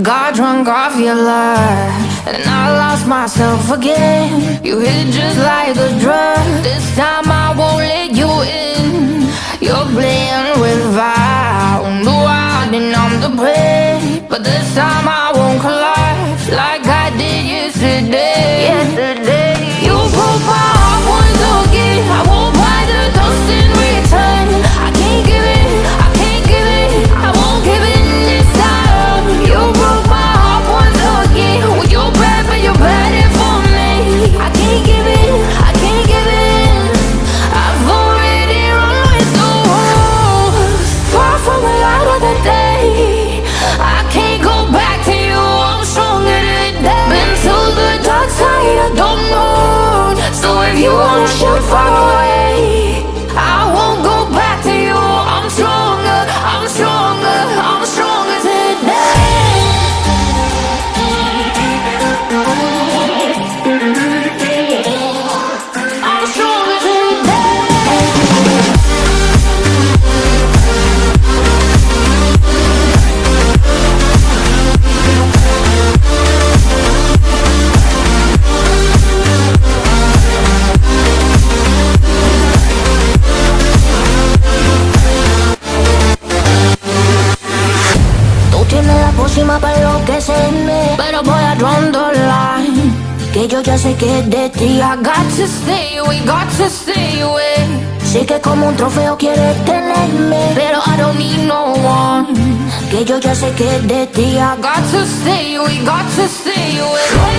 Got drunk off your love, and I lost myself again. You hit just like a drug. This time I won't let you in. You're playing with fire. No, I didn't I'm the prey, but this time I won't collapse like I did yesterday. You broke my heart once again. I won't buy the dust in return. I can't give it, I can't give it, I won't give it this time. You broke my heart once again. Well, you're bad, but you're bad it for me. I can't give it, I can't give it. I've already run with the wolves, far from the light of the day. I can't go back to you, I'm stronger today. Been to the dark side, I don't know. So if you wanna shoot far away, I won't go back to you. I'm stronger, I'm stronger, I'm stronger today. I'm stronger today. Tú tienes la pócima para enloquecerme, pero voy a draw the line. Que yo ya sé que es de ti. I got to stay away, got to stay away. Sé que como un trofeo quieres tenerme, pero I don't need no one. Que yo ya sé que es de ti. I got to stay away, got to stay away.